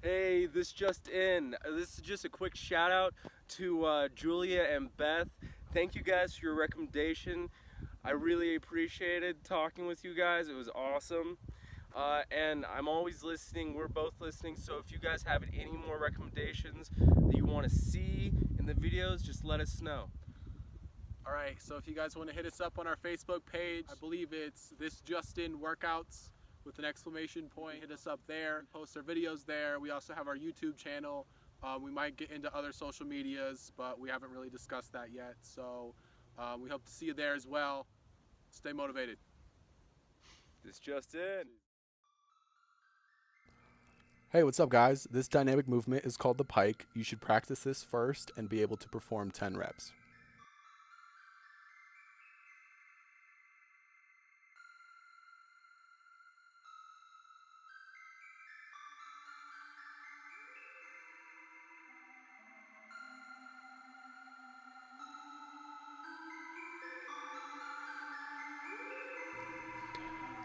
Hey, this just in. This is just a quick shout out to Julia and Beth. Thank you guys for your recommendation. I really appreciated talking with you guys. It was awesome. And I'm always listening. We're both listening. So if you guys have any more recommendations that you want to see in the videos, just let us know. Alright, so if you guys want to hit us up on our Facebook page, I believe it's ThisjustINworkouts with an exclamation point. Hit us up there, post our videos there. We also have our YouTube channel. We might get into other social medias, but we haven't really discussed that yet. So we hope to see you there as well. Stay motivated. This just in. Hey, what's up guys? This dynamic movement is called the pike. You should practice this first and be able to perform 10 reps.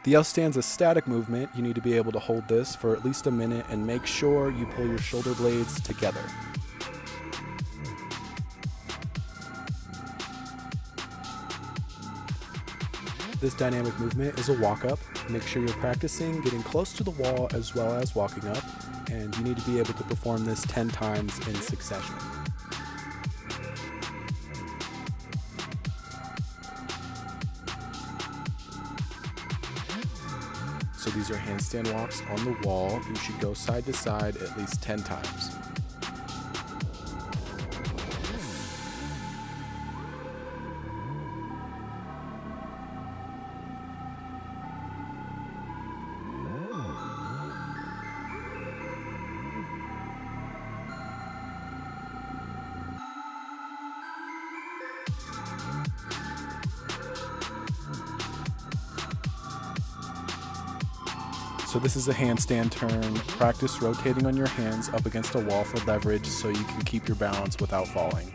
The L-stand's a static movement. You need to be able to hold this for at least a minute and make sure you pull your shoulder blades together. This dynamic movement is a walk-up. Make sure you're practicing getting close to the wall as well as walking up, and you need to be able to perform this 10 times in succession. So these are handstand walks on the wall. You should go side to side at least 10 times. So this is a handstand turn. Practice rotating on your hands up against a wall for leverage so you can keep your balance without falling.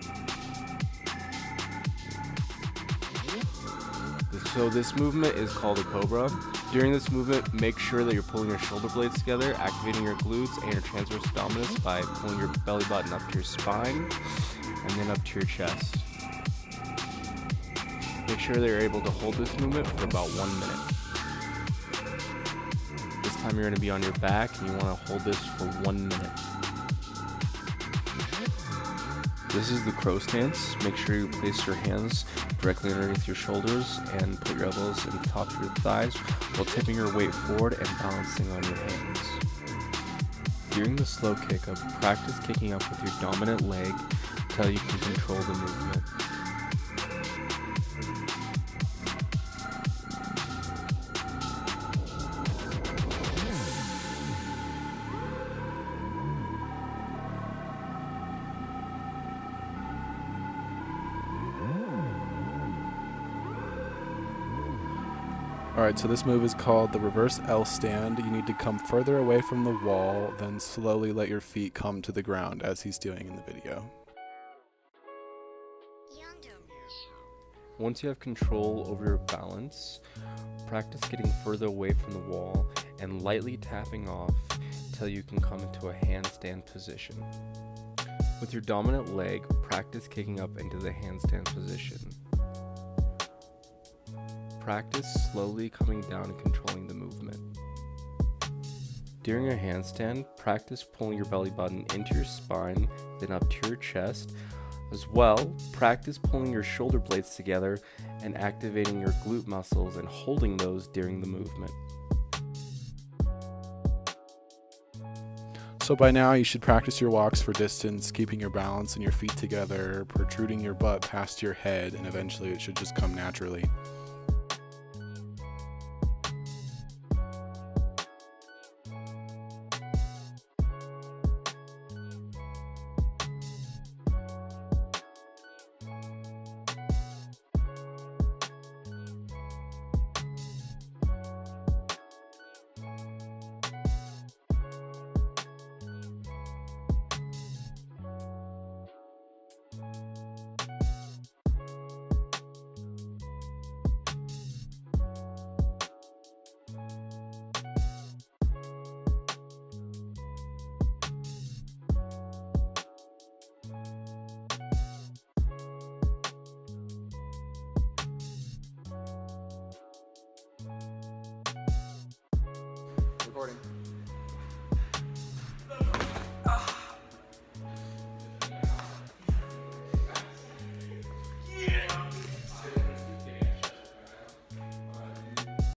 So this movement is called a cobra. During this movement, make sure that you're pulling your shoulder blades together, activating your glutes and your transverse abdominis by pulling your belly button up to your spine and then up to your chest. Make sure that you're able to hold this movement for about 1 minute. This time you're going to be on your back and you want to hold this for 1 minute. This is the crow stance. Make sure you place your hands directly underneath your shoulders and put your elbows in the tops of your thighs while tipping your weight forward and balancing on your hands. During the slow kick up, practice kicking up with your dominant leg until you can control the movement. Alright, so this move is called the reverse L stand. You need to come further away from the wall, then slowly let your feet come to the ground as he's doing in the video. Once you have control over your balance, practice getting further away from the wall and lightly tapping off until you can come into a handstand position. With your dominant leg, practice kicking up into the handstand position. Practice slowly coming down and controlling the movement. During a handstand, practice pulling your belly button into your spine, then up to your chest. As well, practice pulling your shoulder blades together and activating your glute muscles and holding those during the movement. So by now you should practice your walks for distance, keeping your balance and your feet together, protruding your butt past your head, and eventually it should just come naturally. recording.